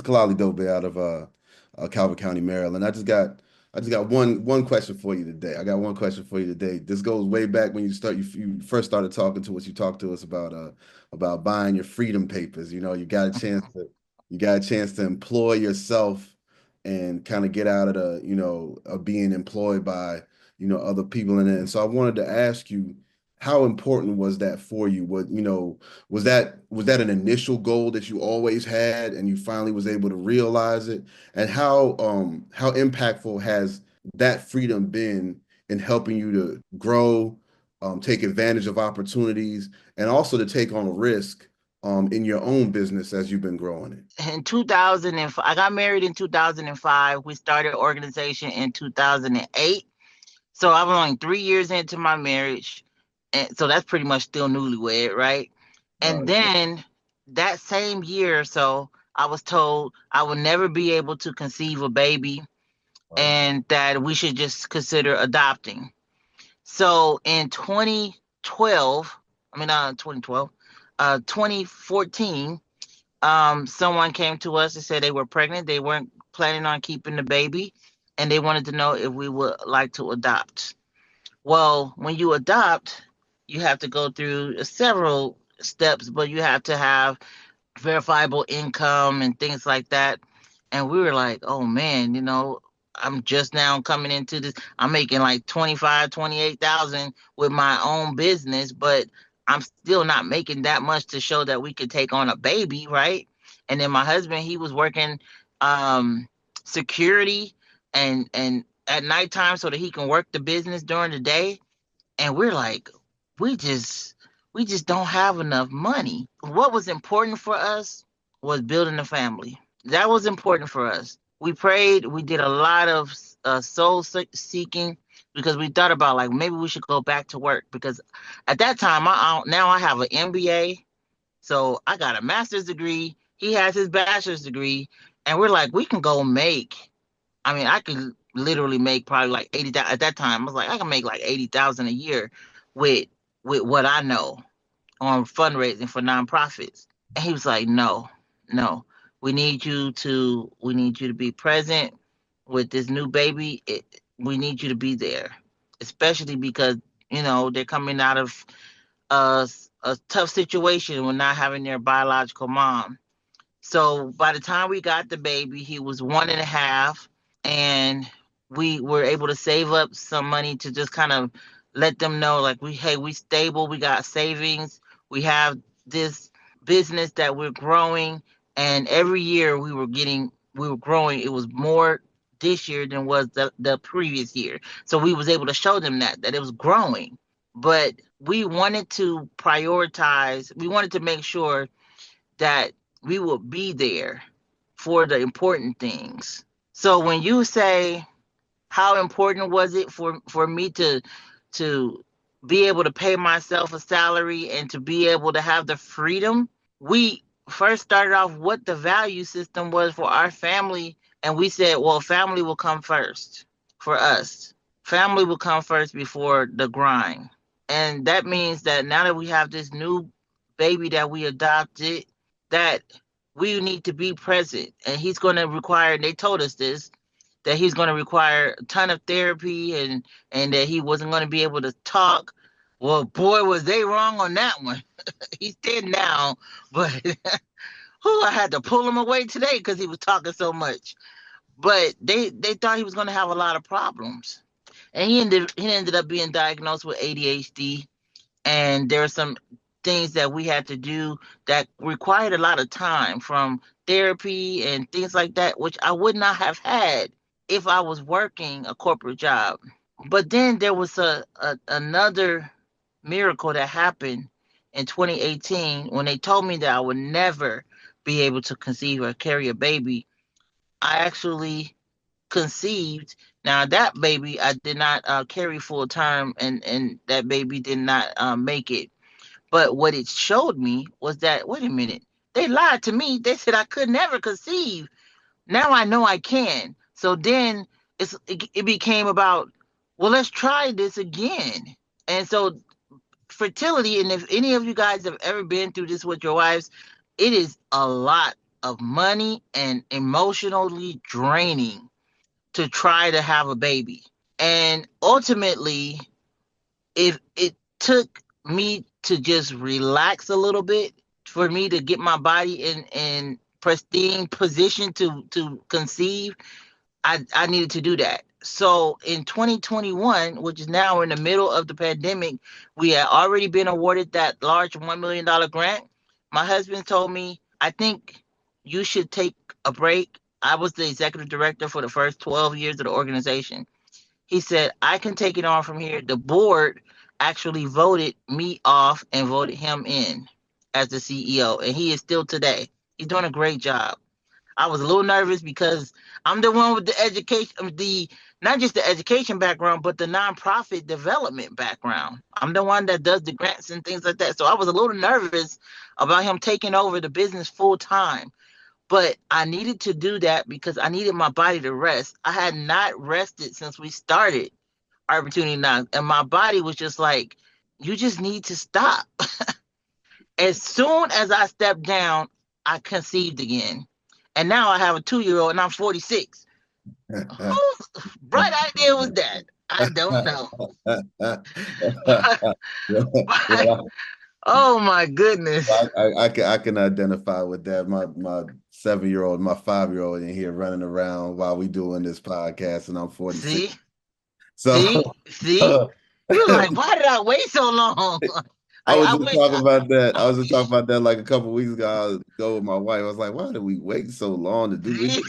Kalali Dobe out of Calvert County, Maryland. I just got one question for you today. I got one question for you today. This goes way back when you first started talking to us. You talked to us about buying your freedom papers. You got a chance to employ yourself and kind of get out of the, of being employed by, other people in it. And so I wanted to ask you, how important was that for you? Was that an initial goal that you always had and you finally was able to realize it? And how impactful has that freedom been in helping you to grow, take advantage of opportunities, and also to take on a risk in your own business as you've been growing it? In 2005, I got married in 2005. We started an organization in 2008. So I was only 3 years into my marriage. And so that's pretty much still newlywed, right? And Right. then that same year or so, I was told I would never be able to conceive a baby Right. and that we should just consider adopting. So in 2012, I mean, 2012, 2014, someone came to us and said they were pregnant. They weren't planning on keeping the baby, and they wanted to know if we would like to adopt. Well, when you adopt, you have to go through several steps, but you have to have verifiable income and things like that. And we were like, oh man, I'm just now coming into this. I'm making like 25, 28,000 with my own business, but I'm still not making that much to show that we could take on a baby, right? And then my husband, he was working um security and at nighttime so that he can work the business during the day. And we're like, we just we just don't have enough money. What was important for us was building a family. That was important for us. We prayed. We did a lot of seeking because we thought about like maybe we should go back to work because at that time now I have an MBA, so I got a master's degree. He has his bachelor's degree, and we're like we can go make. I mean, I could literally make probably like 80,000 at that time. I was like, I can make like 80,000 a year with with what I know on fundraising for nonprofits. And he was like, no, no, we need you to be present with this new baby. We need you to be there, especially because they're coming out of a, a tough situation with not having their biological mom. So by the time we got the baby, he was 1.5, and we were able to save up some money to just kind of let them know, like we stable, we got savings, we have this business that we're growing, and every year we were growing. It was more this year than was the previous year. So we was able to show them that it was growing, but we wanted to prioritize. We wanted to make sure that we will be there for the important things. So when you say how important was it for me to be able to pay myself a salary and to be able to have the freedom, we first started off what the value system was for our family, and we said, well, family will come first for us. Family will come first before the grind. And that means that now that we have this new baby that we adopted, that we need to be present. And he's going to require, they told us this, that he's going to require a ton of therapy, and that he wasn't going to be able to talk. Well, boy, was they wrong on that one. He's dead now, but I had to pull him away today because he was talking so much. But they thought he was going to have a lot of problems, and he ended up being diagnosed with ADHD. And there are some things that we had to do that required a lot of time, from therapy and things like that, which I would not have had if I was working a corporate job. But then there was another miracle that happened in 2018 when they told me that I would never be able to conceive or carry a baby. I actually conceived. Now that baby I did not carry full term, and that baby did not make it. But what it showed me was that, wait a minute, they lied to me. They said I could never conceive. Now I know I can. So then it became about, well, let's try this again. And so fertility, and if any of you guys have ever been through this with your wives, it is a lot of money and emotionally draining to try to have a baby. And ultimately, it took me to just relax a little bit for me to get my body in pristine position to conceive. I needed to do that. So in 2021, which is now in the middle of the pandemic, we had already been awarded that large $1 million grant. My husband told me, I think you should take a break. I was the executive director for the first 12 years of the organization. He said, I can take it on from here. The board actually voted me off and voted him in as the CEO, and he is still today. He's doing a great job. I was a little nervous because I'm the one with the education, the not just the education background, but the nonprofit development background. I'm the one that does the grants and things like that. So I was a little nervous about him taking over the business full time. But I needed to do that because I needed my body to rest. I had not rested since we started Opportunity Now, and my body was just like, you just need to stop. As soon as I stepped down, I conceived again. And now I have a 2 year old and I'm 46. Whose bright idea was that? I don't know. Well, Oh my goodness. I can identify with that. My 7 year old, my 5 year old in here running around while we doing this podcast, and I'm 46. See, So see. You're like, why did I wait so long? I Like was I just went. talking about that. I was just talking about that like a couple weeks ago. I was go with my wife. I was like, why did we wait so long to do this? See,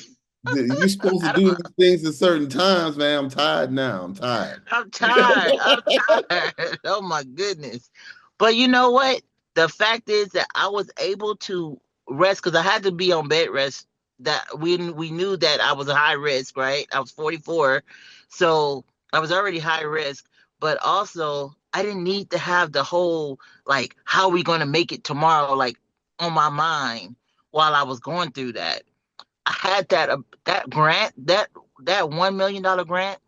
You're supposed to I do don't. these things at certain times, man. I'm tired now. I'm tired. I'm tired. I'm tired. Oh my goodness. But you know what? The fact is that I was able to rest because I had to be on bed rest. That we knew that I was a high risk, right? I was 44, so I was already high risk. But also, I didn't need to have the whole like, how are we going to make it tomorrow, like on my mind while I was going through that. I had that grant, that $1 million grant.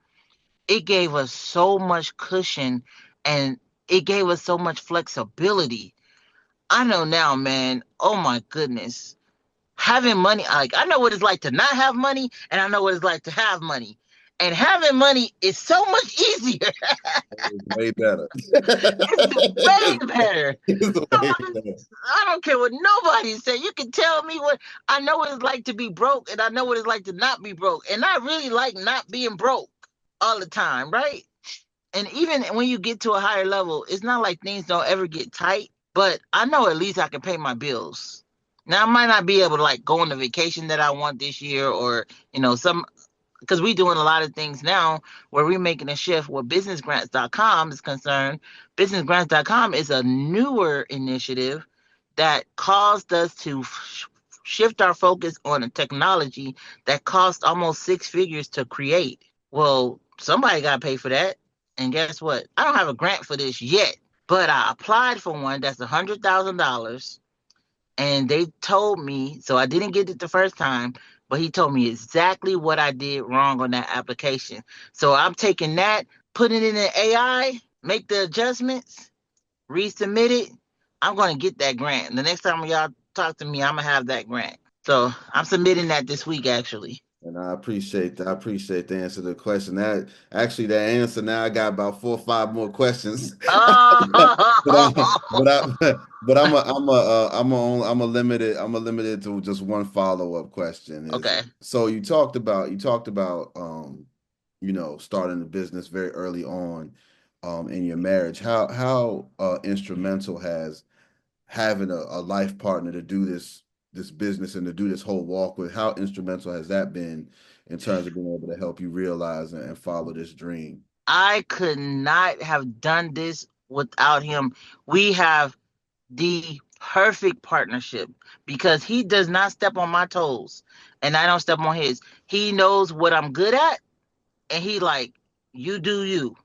It gave us so much cushion, and it gave us so much flexibility. I know now, man. Oh my goodness. Having money, like I know what it's like to not have money, and I know what it's like to have money. And having money is so much easier. It's way better. It's way better. It's way better. I don't care what nobody say. You can tell me what I know what it's like to be broke, and I know what it's like to not be broke. And I really like not being broke all the time, right? And even when you get to a higher level, it's not like things don't ever get tight, but I know at least I can pay my bills. Now I might not be able to like go on the vacation that I want this year, or some, because we're doing a lot of things now where we're making a shift where businessgrants.com is concerned. Businessgrants.com is a newer initiative that caused us to shift our focus on a technology that cost almost six figures to create. Well, somebody got to pay for that. And guess what? I don't have a grant for this yet, but I applied for one that's $100,000. And they told me, so I didn't get it the first time, but he told me exactly what I did wrong on that application. So I'm taking that, putting it in AI, make the adjustments, resubmit it. I'm going to get that grant. The next time y'all talk to me, I'm going to have that grant. So I'm submitting that this week, actually. And I appreciate the answer to the question. That actually that answer now I got about 4 or 5 more questions. Oh, But I'm a limited to just one follow-up question is okay. so you talked about starting the business very early on in your marriage. How instrumental has having a life partner to do this business and to do this whole walk with, how instrumental has that been in terms of being able to help you realize and follow this dream? I could not have done this without him. We have the perfect partnership because he does not step on my toes and I don't step on his. He knows what I'm good at, and he like, you do you.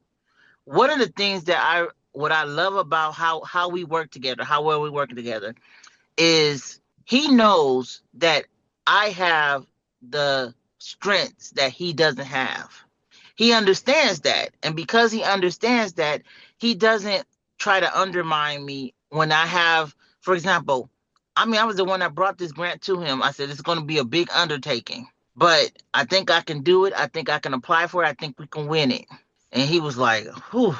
One of the things that what I love about how we work together, how well we work together, is he knows that I have the strengths that he doesn't have. He understands that. And because he understands that, he doesn't try to undermine me when I have, for example, I mean, I was the one that brought this grant to him. I said, it's going to be a big undertaking, but I think I can do it. I think I can apply for it. I think we can win it. And he was like, whew,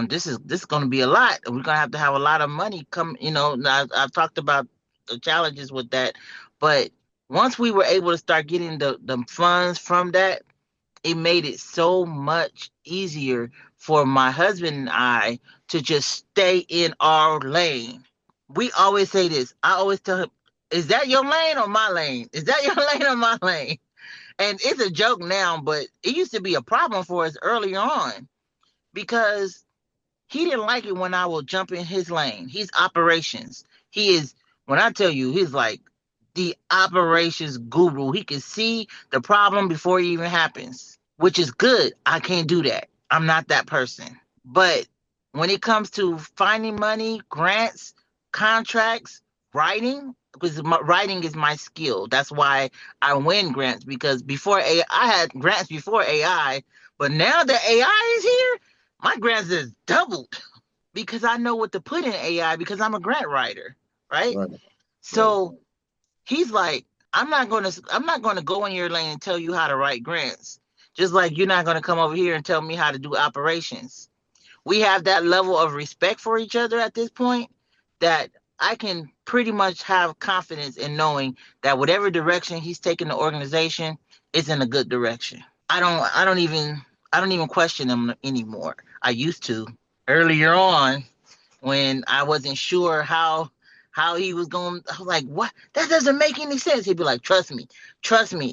this is going to be a lot. We're going to have a lot of money come, now I've talked about the challenges with that, but once we were able to start getting the funds from that, it made it so much easier for my husband and I to just stay in our lane. We always say this. I always tell him, is that your lane or my lane? Is that your lane or my lane? And it's a joke now, but it used to be a problem for us earlier on because he didn't like it when I would jump in his lane. He's operations. He is, when I tell you, he's like the operations guru. He can see the problem before it even happens, which is good. I can't do that. I'm not that person. But when it comes to finding money, grants, contracts, writing, because writing is my skill. That's why I win grants, because before AI, I had grants before AI, but now that AI is here, my grants is doubled because I know what to put in AI because I'm a grant writer, right? Right, right. So he's like, I'm not gonna go in your lane and tell you how to write grants. Just like you're not gonna come over here and tell me how to do operations. We have that level of respect for each other at this point that I can pretty much have confidence in knowing that whatever direction he's taking the organization is in a good direction. I don't even question him anymore. I used to earlier on when I wasn't sure how he was going. I was like, what? That doesn't make any sense. He'd be like, trust me,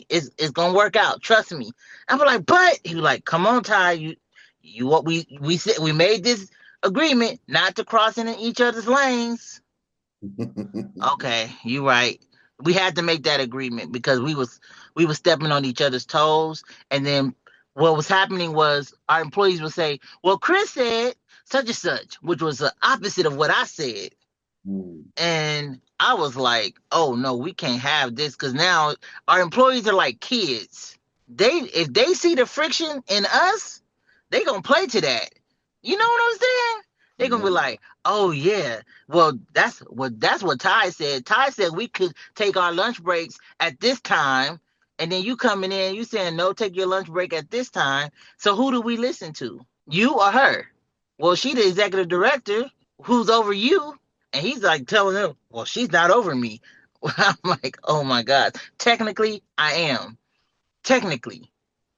it's gonna work out. Trust me. I'd be like, but he'd be like, come on, Ty, you what we said we made this agreement not to cross into each other's lanes. Okay, you right. We had to make that agreement because we was stepping on each other's toes, and then what was happening was our employees would say, "Well, Chris said such and such," which was the opposite of what I said. Mm. And I was like, "Oh no, we can't have this because now our employees are like kids. If they see the friction in us, they gonna play to that. You know what I'm saying? They gonna be Yeah. like, oh yeah, well that's what Ty said. Ty said we could take our lunch breaks at this time, and then you coming in, you saying no, take your lunch break at this time. So who do we listen to? You or her? Well, she the executive director who's over you, and he's like telling them, well, she's not over me. I'm like, oh my God. Technically, I am. Technically.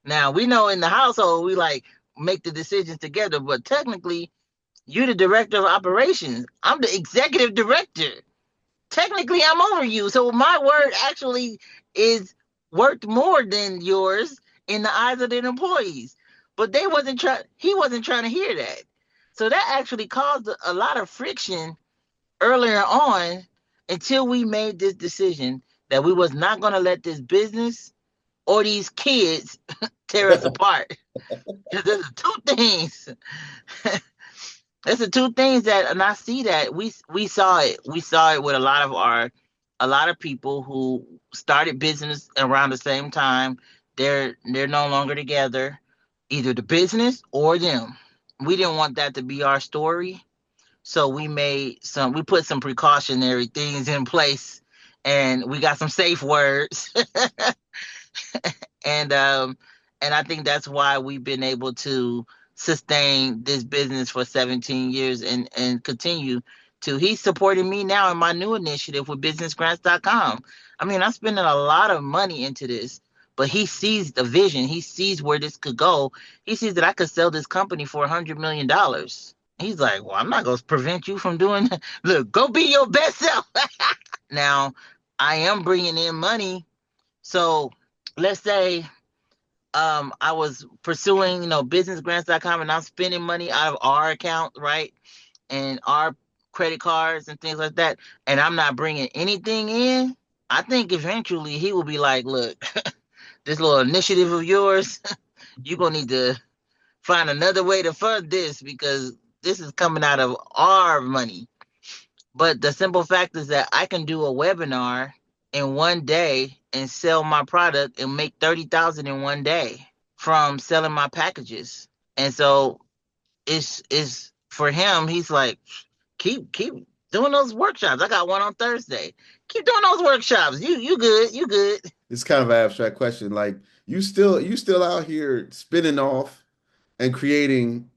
Now we know in the household we like make the decisions together, but technically you're the director of operations. I'm the executive director. Technically I'm over you. So my word actually is worth more than yours in the eyes of the employees. But he wasn't trying to hear that. So that actually caused a lot of friction earlier on until we made this decision that we was not going to let this business or these kids tear us apart. Because there's two things. There's the two things that, and I see that we saw it. We saw it with a lot of people who started business around the same time. They're no longer together, either the business or them. We didn't want that to be our story, so we put some precautionary things in place, and we got some safe words. And I think that's why we've been able to sustain this business for 17 years and continue to. He's supporting me now in my new initiative with businessgrants.com. I mean, I'm spending a lot of money into this, but he sees the vision. He sees where this could go. He sees that I could sell this company for $100 million. He's like, well, I'm not going to prevent you from doing that. Look, go be your best self. Now, I am bringing in money. So let's say I was pursuing, businessgrants.com, and I'm spending money out of our account, right? And our credit cards and things like that. And I'm not bringing anything in. I think eventually he will be like, look, this little initiative of yours, you're going to need to find another way to fund this because this is coming out of our money. But the simple fact is that I can do a webinar in one day and sell my product and make 30,000 in one day from selling my packages. And so it's for him, he's like, keep. doing those workshops. I got one on Thursday. Keep doing those workshops. You good. You good. It's kind of an abstract question. Like you still out here spinning off and creating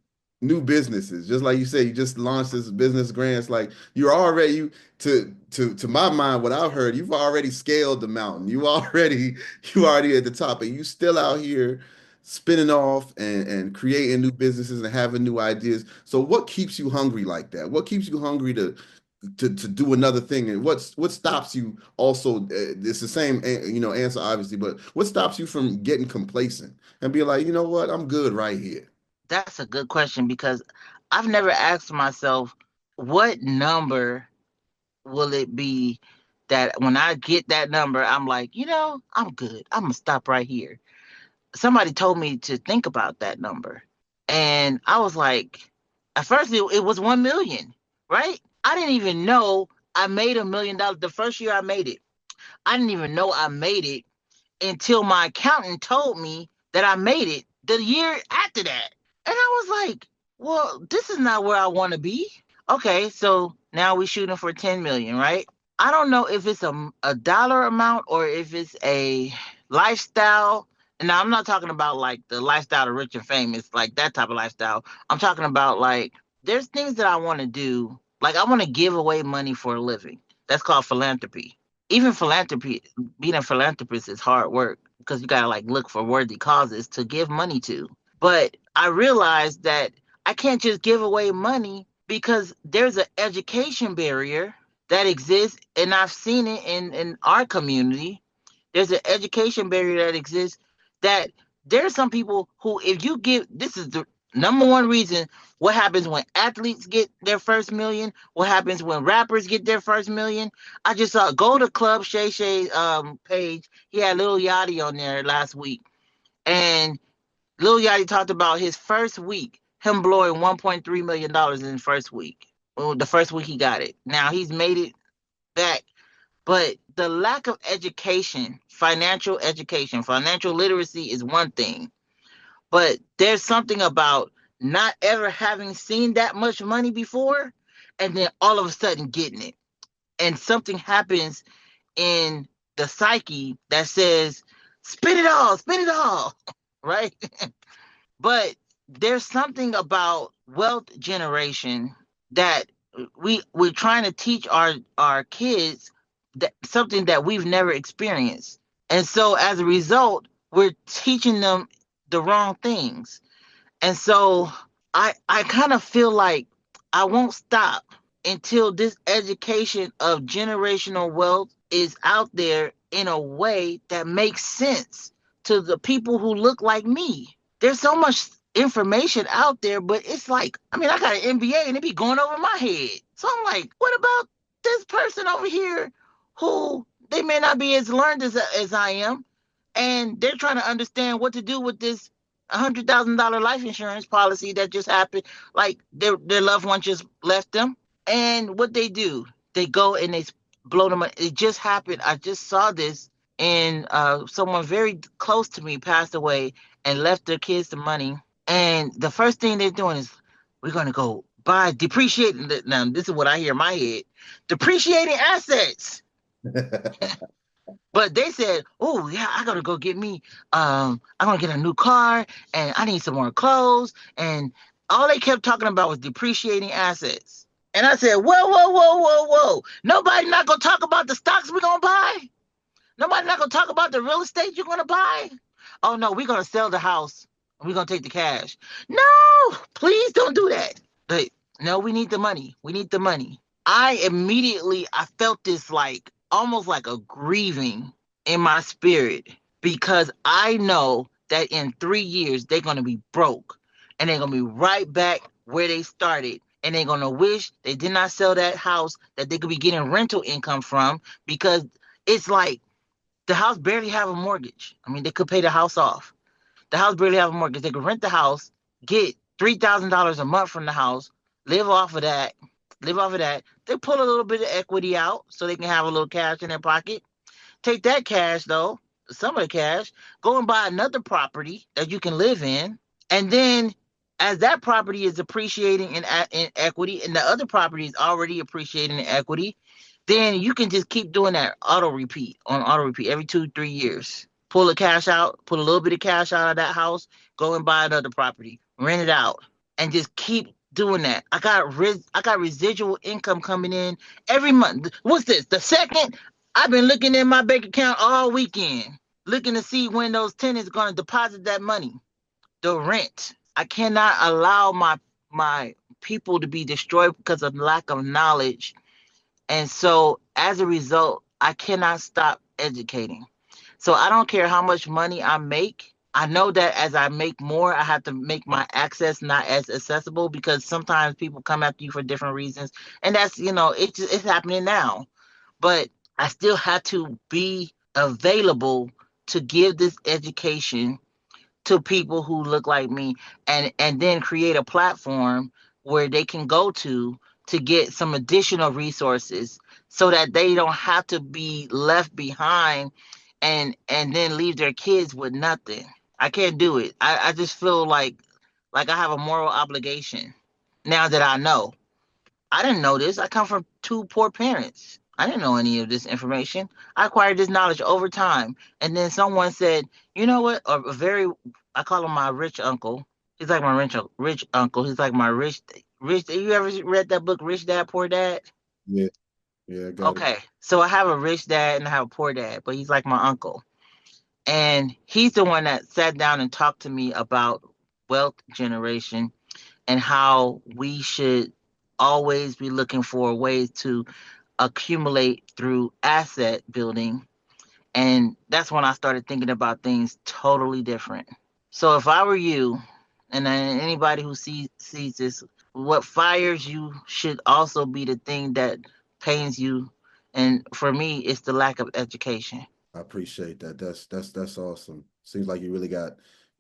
new businesses. Just like you said, you just launched this business grants. Like you're already you to my mind, what I've heard, you've already scaled the mountain. You already at the top, and you still out here spinning off and creating new businesses and having new ideas. So what keeps you hungry like that? What keeps you hungry to do another thing? And what stops you also? It's the same answer obviously, but what stops you from getting complacent and be like, you know what, I'm good right here. That's a good question because I've never asked myself what number will it be that when I get that number, I'm like, I'm good. I'm gonna stop right here. Somebody told me to think about that number. And I was like, at first it was 1 million, right? I didn't even know I made $1 million the first year I made it. I didn't even know I made it until my accountant told me that I made it the year after that. And I was like, well, this is not where I want to be. Okay, so now we're shooting for 10 million, right? I don't know if it's a dollar amount or if it's a lifestyle. Now, I'm not talking about like the lifestyle of rich and famous, like that type of lifestyle. I'm talking about like there's things that I want to do. Like I want to give away money for a living. That's called philanthropy. Even philanthropy, being a philanthropist is hard work because you gotta like look for worthy causes to give money to. But I realized that I can't just give away money because there's an education barrier that exists, and I've seen it in our community. There's an education barrier that exists that there's some people who, if you give, this is the number one reason what happens when athletes get their first million, what happens when rappers get their first million. I just saw go to Club Shay Shay page. He had Lil Yachty on there last week, and Lil Yachty talked about his first week, him blowing $1.3 million in the first week. Well, the first week he got it. Now he's made it back, but the lack of education, financial literacy is one thing, but there's something about not ever having seen that much money before and then all of a sudden getting it. And something happens in the psyche that says, spend it all, right? But there's something about wealth generation that we're trying to teach our kids that something that we've never experienced. And so as a result, we're teaching them the wrong things. And so I kind of feel like I won't stop until this education of generational wealth is out there in a way that makes sense to the people who look like me. There's so much information out there, but it's like, I mean, I got an MBA and it be going over my head. So I'm like, what about this person over here who they may not be as learned as I am, and they're trying to understand what to do with this $100,000 life insurance policy that just happened. Like their loved one just left them, and what they do, they go and they blow them. It just happened. I just saw this, and someone very close to me passed away and left their kids the money. And the first thing they're doing is, we're gonna go buy depreciating. Now this is what I hear in my head: depreciating assets. But they said, "Oh yeah, I gotta go get me. I'm gonna get a new car, and I need some more clothes." And all they kept talking about was depreciating assets. And I said, "Whoa, whoa, whoa, whoa, whoa! Nobody not gonna talk about the stocks we're gonna buy. Nobody not gonna talk about the real estate you're gonna buy. Oh no, we're gonna sell the house. And we're gonna take the cash. No, please don't do that. But no, we need the money. We need the money." I felt this like almost like a grieving in my spirit because I know that in 3 years they're gonna be broke and they're gonna be right back where they started, and they're gonna wish they did not sell that house that they could be getting rental income from, because it's like the house barely have a mortgage. I mean, they could pay the house off. The house barely have a mortgage. They could rent the house, get $3,000 a month from the house, live off of that, live off of that. They pull a little bit of equity out so they can have a little cash in their pocket. Take that cash though, some of the cash, go and buy another property that you can live in, and then As that property is appreciating in equity and the other property is already appreciating in equity, then you can just keep doing that auto repeat every 2 3 years. Pull the cash out, put a little bit of cash out of that house, go and buy another property, rent it out, and just keep doing that. I got residual income coming in every month. What's this? The second I've been looking in my bank account all weekend, looking to see when those tenants are going to deposit that money, the rent. I cannot allow my people to be destroyed because of lack of knowledge. And so as a result, I cannot stop educating. So I don't care how much money I make. I know that as I make more, I have to make my access not as accessible because sometimes people come after you for different reasons. And that's, it's happening now. But I still have to be available to give this education to people who look like me, and then create a platform where they can go to get some additional resources so that they don't have to be left behind and then leave their kids with nothing. I can't do it. I just feel like I have a moral obligation now that I know. I didn't know this. I come from two poor parents. I didn't know any of this information. I acquired this knowledge over time. And then someone said, you know what? I call him my rich uncle. He's like my rich uncle. He's like my rich. You ever read that book, Rich Dad, Poor Dad? Yeah, yeah, I got it. Okay. So I have a rich dad and I have a poor dad, but he's like my uncle. And he's the one that sat down and talked to me about wealth generation and how we should always be looking for ways to accumulate through asset building. And that's when I started thinking about things totally different. So if I were you, and then anybody who sees this, what fires you should also be the thing that pains you. And for me, it's the lack of education. I appreciate that. That's awesome. Seems like you really got,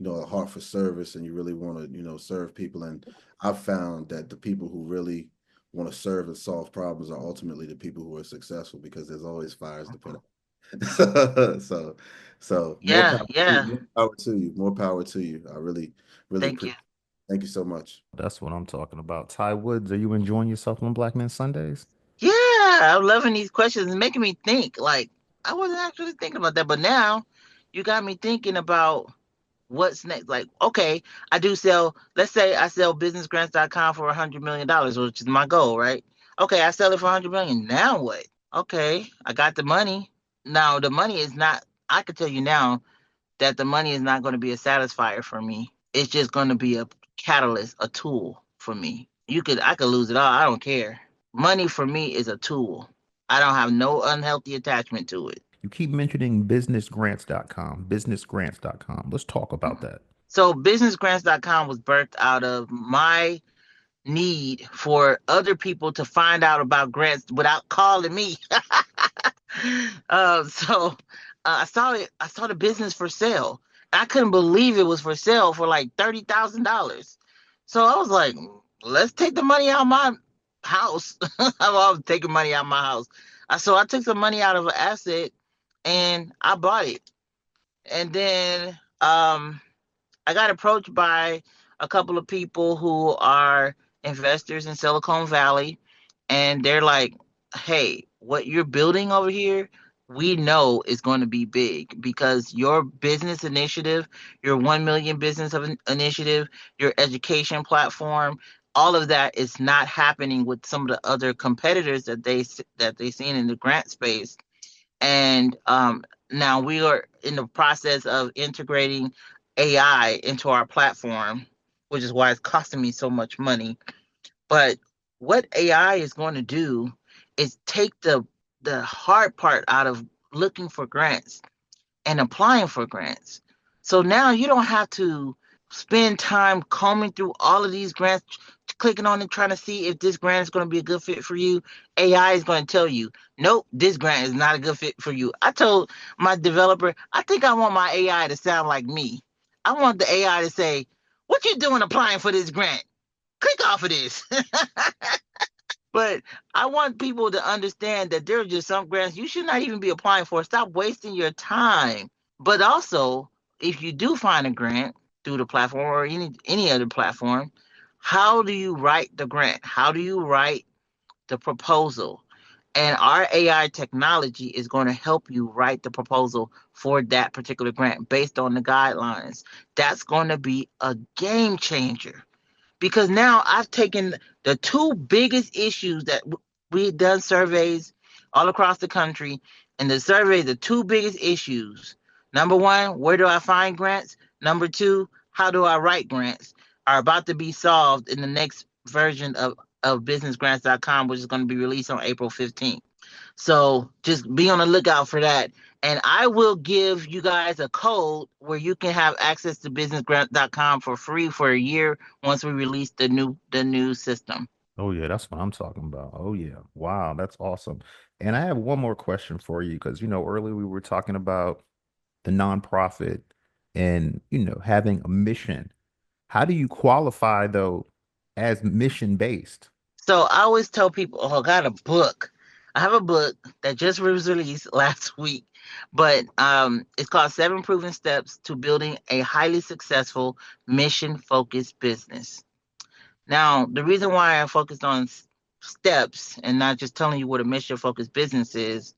a heart for service and you really want to, serve people. And I've found that the people who really want to serve and solve problems are ultimately the people who are successful because there's always fires to put out. So Yeah, yeah. more power to you. More power to you. I really, really Thank you. appreciate it. Thank you so much. That's what I'm talking about. Ty Woods, are you enjoying yourself on Black Men Sundays? Yeah, I'm loving these questions. It's making me think. Like, I wasn't actually thinking about that, but now you got me thinking about what's next. Like, okay, I do sell, let's say I sell businessgrants.com for $100 million, which is my goal, right? Okay, I sell it for 100 million. Now what? Okay, I got the money. Now the money is not, I can tell you now that the money is not going to be a satisfier for me. It's just going to be a catalyst, a tool for me. I could lose it all. I don't care. Money for me is a tool. I don't have no unhealthy attachment to it. You keep mentioning businessgrants.com, businessgrants.com. Let's talk about that. So businessgrants.com was birthed out of my need for other people to find out about grants without calling me. So I saw the business for sale. I couldn't believe it was for sale for like $30,000. So I was like, let's take the money out of my house. I was taking money out of my house. So I took some money out of an asset and I bought it. And then I got approached by a couple of people who are investors in Silicon Valley, and they're like, "Hey, what you're building over here, we know is going to be big because your business initiative, your 1 million business of initiative, your education platform, all of that is not happening with some of the other competitors that they seen in the grant space. And now we are in the process of integrating AI into our platform, which is why it's costing me so much money. But what AI is going to do is take the hard part out of looking for grants and applying for grants. So now you don't have to spend time combing through all of these grants, clicking on it, trying to see if this grant is going to be a good fit for you. AI is going to tell you, nope, this grant is not a good fit for you. I told my developer, I think I want my AI to sound like me. I want the AI to say, what you doing applying for this grant? Click off of this. But I want people to understand that there are just some grants you should not even be applying for. Stop wasting your time. But also, if you do find a grant, through the platform or any other platform, how do you write the grant? How do you write the proposal? And our AI technology is going to help you write the proposal for that particular grant based on the guidelines. That's going to be a game changer because now I've taken the two biggest issues that we've done surveys all across the country, and the survey, the two biggest issues. Number one, where do I find grants? Number two, how do I write grants? Are about to be solved in the next version of businessgrants.com, which is going to be released on April 15th. So just be on the lookout for that. And I will give you guys a code where you can have access to businessgrant.com for free for a year once we release the new system. Oh yeah, that's what I'm talking about. Oh yeah. Wow, that's awesome. And I have one more question for you because earlier we were talking about the nonprofit and having a mission. How do you qualify though as mission based? So I always tell people, oh, I got a book. I have a book that just was released last week, but it's called Seven Proven Steps to Building a Highly Successful Mission Focused Business. Now, the reason why I focused on steps and not just telling you what a mission focused business is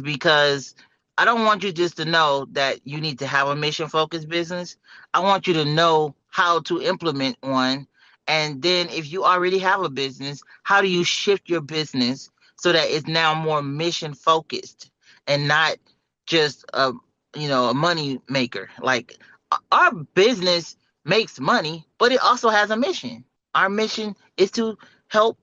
because I don't want you just to know that you need to have a mission focused business. I want you to know how to implement one. And then if you already have a business, how do you shift your business so that it's now more mission focused and not just a money maker. Like our business makes money, but it also has a mission. Our mission is to help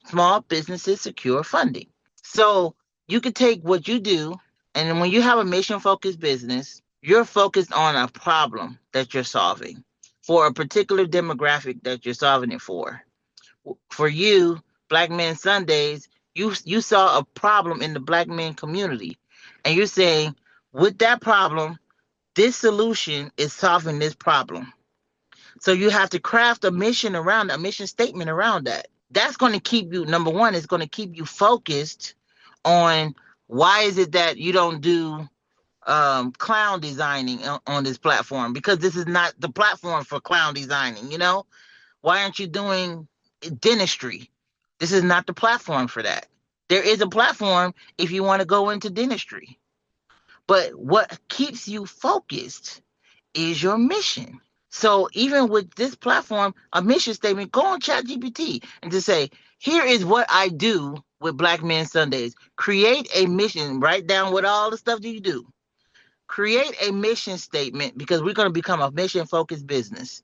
small businesses secure funding. So you could take what you do, and then when you have a mission focused business, you're focused on a problem that you're solving for a particular demographic that you're solving it for. For you, Black Men Sundays, you saw a problem in the Black men community, and you're saying, with that problem, this solution is solving this problem. So you have to craft a mission statement around that. That's going to keep you, number one, it's going to keep you focused on why is it that you don't do clown designing on this platform, because this is not the platform for clown designing. Why aren't you doing dentistry? This is not the platform for that. There is a platform if you want to go into dentistry, but what keeps you focused is your mission. So even with this platform, a mission statement, go on ChatGPT and just say, here is what I do with Black Men Sundays. Create a mission, write down what all the stuff that you do. Create a mission statement, because we're going to become a mission focused business.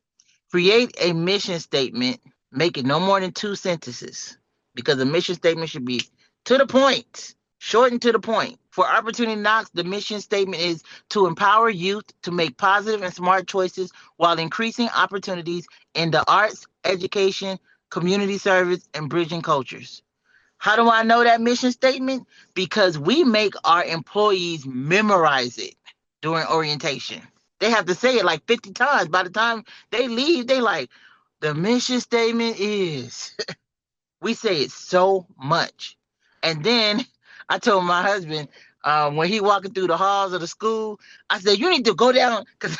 Create a mission statement, make it no more than 2 sentences, because a mission statement should be to the point, short and to the point. For Opportunity Knocks, the mission statement is to empower youth to make positive and smart choices while increasing opportunities in the arts, education, community service, and bridging cultures. How do I know that mission statement? Because we make our employees memorize it during orientation. They have to say it like 50 times. By the time they leave, they like, the mission statement is. We say it so much. And then I told my husband, when he walking through the halls of the school, I said, you need to go down, because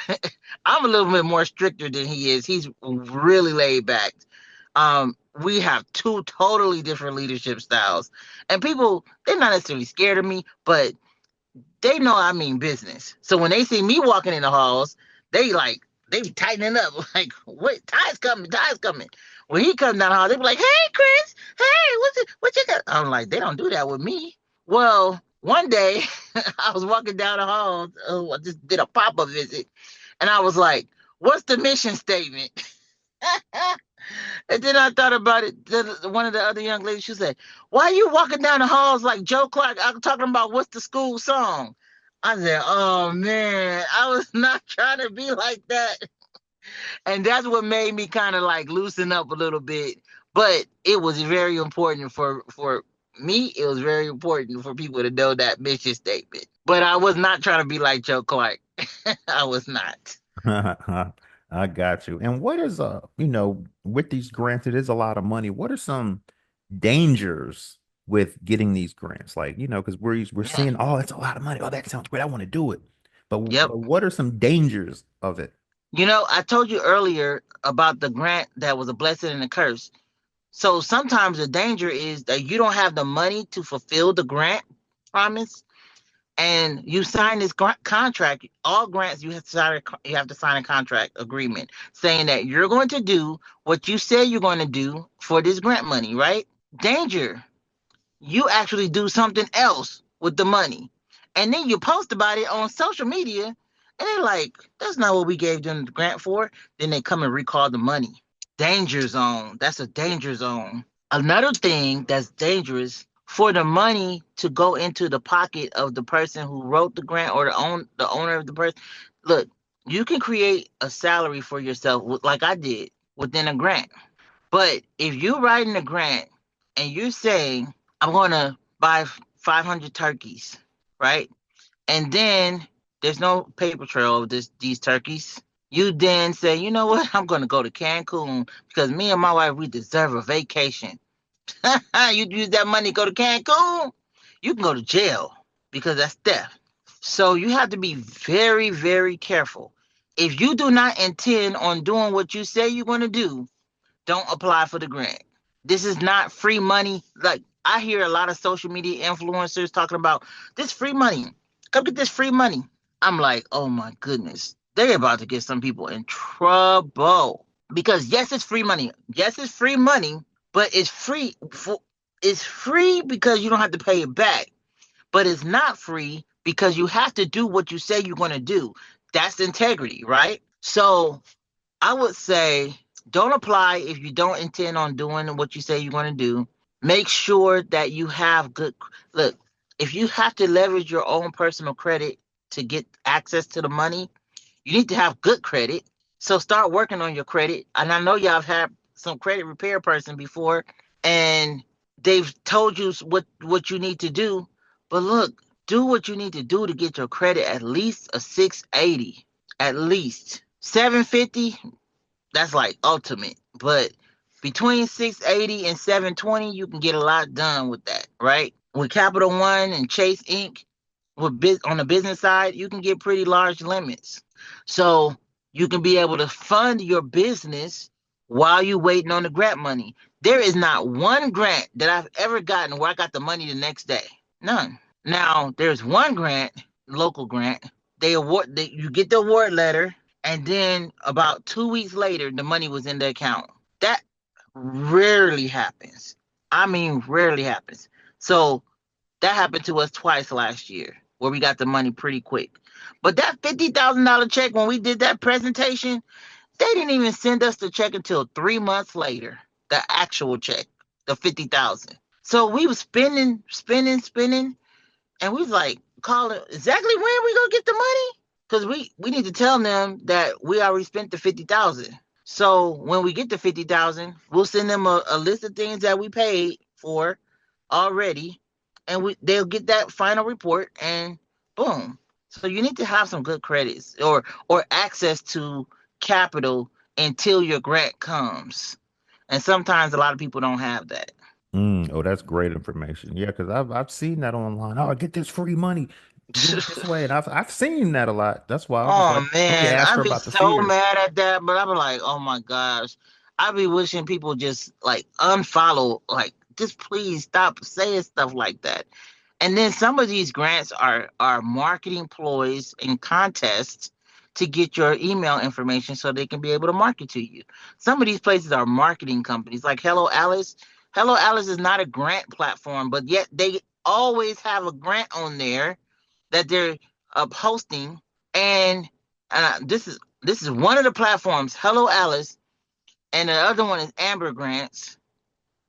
I'm a little bit more stricter than he is. He's really laid back. We have two totally different leadership styles. And people, they're not necessarily scared of me, but they know I mean business. So when they see me walking in the halls, they be tightening up. Like, what? Ty's coming, Ty's coming. When he comes down the hall, they be like, hey, Chris, hey, what you got? I'm like, they don't do that with me. Well, one day I was walking down the hall. I just did a pop-up visit. And I was like, what's the mission statement? And then I thought about it. One of the other young ladies, she said, why are you walking down the halls like Joe Clark? I'm talking about what's the school song. I said, oh, man, I was not trying to be like that. And that's what made me kind of like loosen up a little bit. But it was very important for me. It was very important for people to know that mission statement. But I was not trying to be like Joe Clark. I was not. I got you. And what is with these grants, it is a lot of money. What are some dangers with getting these grants? Like, because we're Yeah. seeing, oh, it's a lot of money. Oh, that sounds great. I want to do it. But Yep. what are some dangers of it? I told you earlier about the grant that was a blessing and a curse. So sometimes the danger is that you don't have the money to fulfill the grant promise, and you sign this contract. All grants you have to sign a contract agreement saying that you're going to do what you say you're going to do for this grant money, right? Danger. You actually do something else with the money. And then you post about it on social media, and they're like, that's not what we gave them the grant for. Then they come and recall the money. Danger zone. That's a danger zone. Another thing that's dangerous for the money to go into the pocket of the person who wrote the grant or the owner of the person. Look, you can create a salary for yourself like I did within a grant. But if you're writing a grant and you're saying, I'm going to buy 500 turkeys, right? And then there's no paper trail of these turkeys. You then say, you know what? I'm going to go to Cancun because me and my wife, we deserve a vacation. You use that money to go to Cancun, you can go to jail because that's theft. So you have to be very, very careful. If you do not intend on doing what you say you're going to do, don't apply for the grant. This is not free money. Like I hear a lot of social media influencers talking about this free money. Come get this free money. I'm like, oh my goodness. They're about to get some people in trouble. Because yes, it's free money. Yes, it's free money, but it's free because you don't have to pay it back. But it's not free because you have to do what you say you're going to do. That's integrity, right? So I would say don't apply if you don't intend on doing what you say you're going to do. Make sure that you have good look. If you have to leverage your own personal credit to get access to the money, you need to have good credit. So start working on your credit. And I know y'all have had some credit repair person before, and they've told you what you need to do. But look, do what you need to do to get your credit at least a 680. At least 750, that's like ultimate. But between 680 and 720, you can get a lot done with that, right? With Capital One and Chase Inc., on the business side, you can get pretty large limits. So you can be able to fund your business while you're waiting on the grant money. There is not one grant that I've ever gotten where I got the money the next day. None. Now, there's one grant, local grant. You get the award letter, and then about 2 weeks later, the money was in the account. That rarely happens. I mean, rarely happens. So that happened to us twice last year where we got the money pretty quick. But that $50,000 check, when we did that presentation, they didn't even send us the check until 3 months later, the actual check, the 50,000. So we was spending, and we was like, call it exactly when we gonna get the money? Because we need to tell them that we already spent the 50,000. So when we get the 50,000, we'll send them a list of things that we paid for already, and they'll get that final report, and boom. So you need to have some good credits or access to capital until your grant comes. And sometimes a lot of people don't have that. Oh, that's great information. Yeah, because I've seen that online. Oh, get this free money, do it this way, and I've seen that a lot. That's why I was Oh like, let me man, ask I'd her be about the so fears. mad at that, but I'd be like, oh my gosh. I'd be wishing people just like unfollow, like just please stop saying stuff like that. And then some of these grants are marketing ploys and contests to get your email information so they can be able to market to you. Some of these places are marketing companies like Hello Alice. Hello Alice is not a grant platform, but yet they always have a grant on there that they're posting. And this is one of the platforms, Hello Alice, and the other one is Amber Grants.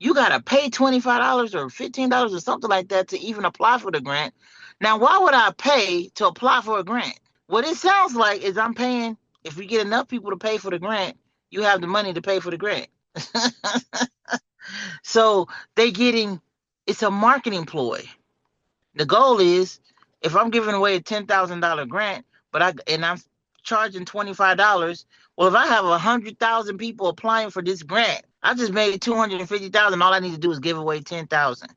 You gotta pay $25 or $15 or something like that to even apply for the grant. Now, why would I pay to apply for a grant? What it sounds like is I'm paying. If we get enough people to pay for the grant, you have the money to pay for the grant. So they getting it's a marketing ploy. The goal is if I'm giving away a $10,000 grant, I'm charging $25. Well, if I have 100,000 people applying for this grant, I just made 250,000. All I need to do is give away 10,000.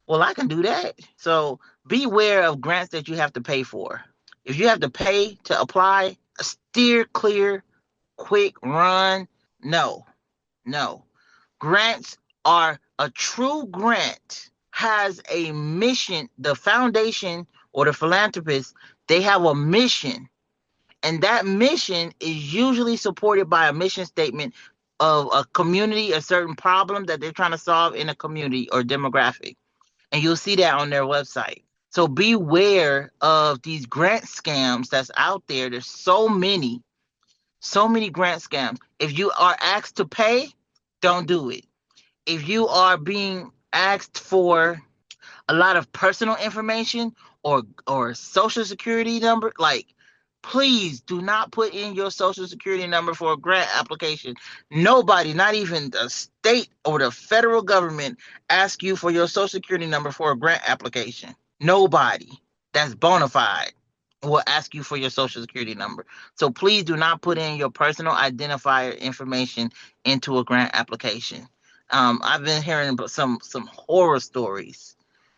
Well, I can do that. So beware of grants that you have to pay for. If you have to pay to apply, steer clear quick run. No, no. Grants are a true grant has a mission. The foundation or the philanthropist, they have a mission, and that mission is usually supported by a mission statement of a community, a certain problem that they're trying to solve in a community or demographic. And you'll see that on their website. So beware of these grant scams that's out there. There's so many grant scams. If you are asked to pay, don't do it. If you are being asked for a lot of personal information or social security number, like, please do not put in your social security number for a grant application. Nobody, not even the state or the federal government, ask you for your social security number for a grant application. Nobody that's bona fide will ask you for your social security number. So please do not put in your personal identifier information into a grant application. I've been hearing about some horror stories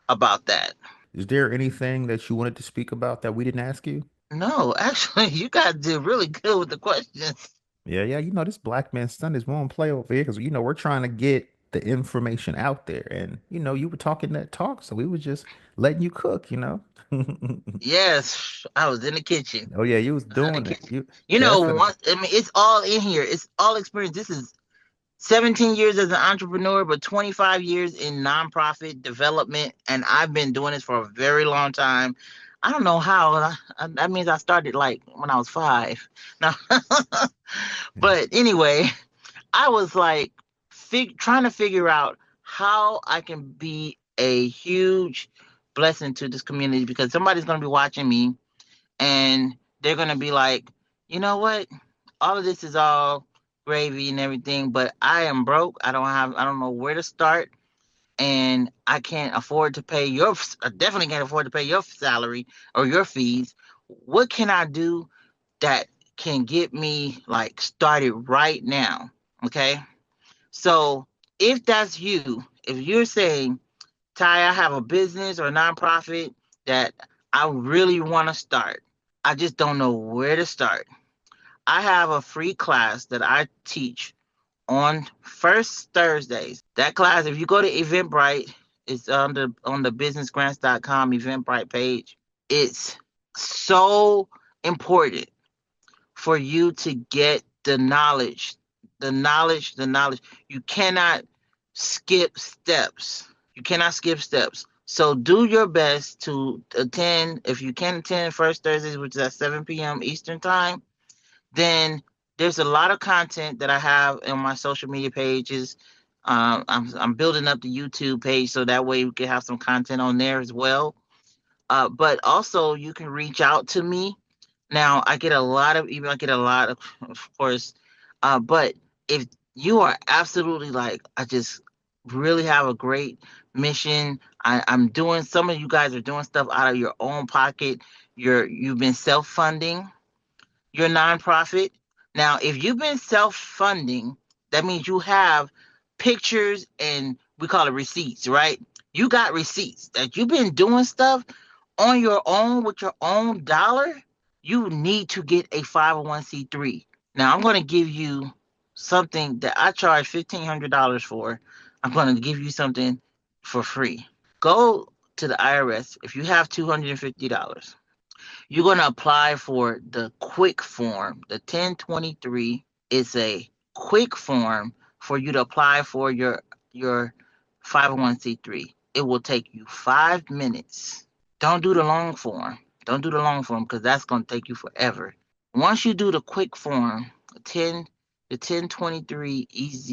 about that. Is there anything that you wanted to speak about that we didn't ask you? No, actually, you guys did really good with the questions. Yeah, yeah. This Black Man Sundays won't play over here because we're trying to get the information out there, and you were talking that talk, so we was just letting you cook. Yes, I was in the kitchen. Oh yeah, you was In the doing it. kitchen. You You know, definitely. I mean, it's all in here. It's all experience. This is 17 years as an entrepreneur, but 25 years in nonprofit development, and I've been doing this for a very long time. I don't know how. That means I started like when I was 5. Now, but anyway, I was like trying to figure out how I can be a huge blessing to this community because somebody's going to be watching me and they're going to be like, you know what? All of this is all gravy and everything, but I am broke. I don't know where to start. And I can't afford to pay I definitely can't afford to pay your salary or your fees. What can I do that can get me like started right now? Okay. So if that's you, if you're saying, Ty, I have a business or a nonprofit that I really want to start, I just don't know where to start. I have a free class that I teach on first Thursdays. That class, if you go to Eventbrite, it's on the businessgrants.com Eventbrite page. It's so important for you to get the knowledge, the knowledge. You cannot skip steps. You cannot skip steps. So do your best to attend. If you can attend first Thursdays, which is at 7 p.m. Eastern time, then there's a lot of content that I have on my social media pages. I'm building up the YouTube page so that way we can have some content on there as well. But also you can reach out to me. Now I get a lot of email, I get a lot of course. But if you are absolutely like, I just really have a great mission. I'm doing some of you guys are doing stuff out of your own pocket. You've been self-funding your nonprofit. Now, if you've been self-funding, that means you have pictures and we call it receipts, right? You got receipts that you've been doing stuff on your own with your own dollar. You need to get a 501c3. Now, I'm going to give you something that I charge $1,500 for. I'm going to give you something for free. Go to the IRS if you have $250. You're going to apply for the quick form. The 1023 is a quick form for you to apply for your 501c3. It will take you 5 minutes. Don't do the long form. Don't do the long form because that's going to take you forever. Once you do the quick form, 10 the 1023 EZ,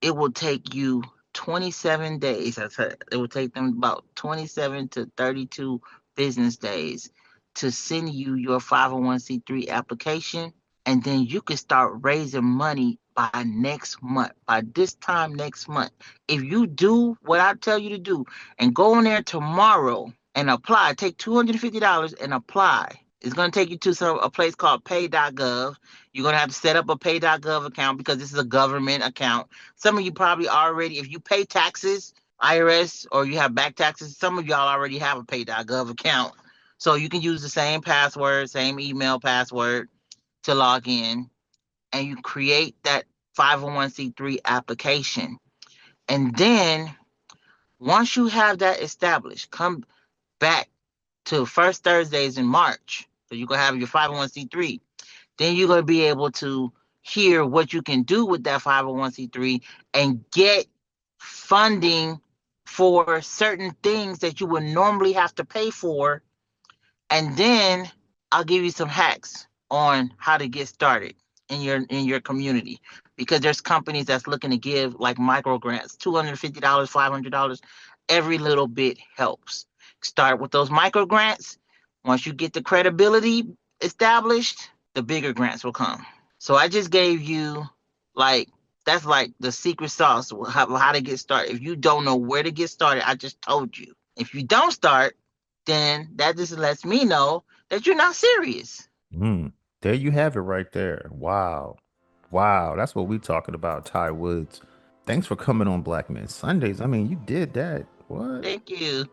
it will take you 27 days. I said it will take them about 27 to 32 business days to send you your 501c3 application, and then you can start raising money by next month, by this time next month. If you do what I tell you to do and go on there tomorrow and apply, take $250 and apply. It's going to take you to a place called pay.gov. You're going to have to set up a pay.gov account because this is a government account. Some of you probably already, if you pay taxes, IRS, or you have back taxes, some of y'all already have a pay.gov account. So you can use the same password, same email password to log in. and you create that 501c3 application. And then once you have that established, come back to first Thursdays in March. So you're going to have your 501c3. Then you're going to be able to hear what you can do with that 501c3 and get funding for certain things that you would normally have to pay for. And then I'll give you some hacks on how to get started in your community, because there's companies that's looking to give like micro grants, $250, $500. Every little bit helps. Start with those micro grants. Once you get the credibility established, the bigger grants will come. So I just gave you like that's like the secret sauce, how to get started. If you don't know where to get started, I just told you. If you don't start, then that just lets me know that you're not serious. Mm, there you have it right there. Wow. Wow. That's what we talking about, Ty Woods. Thanks for coming on Black Men Sundays. I mean, you did that. What? Thank you.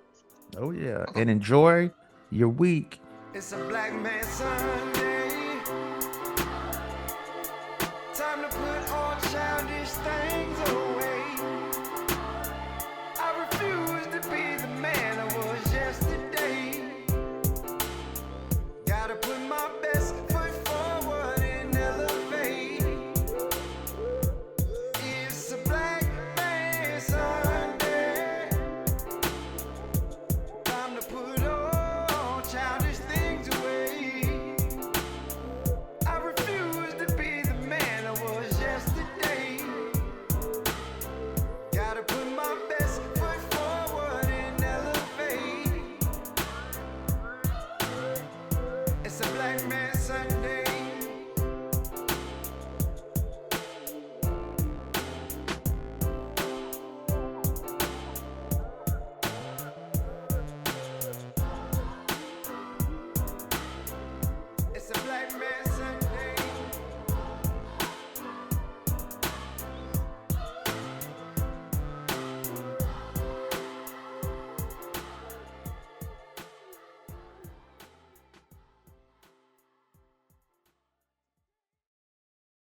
Oh, yeah. And enjoy your week. It's a Black Man Sunday.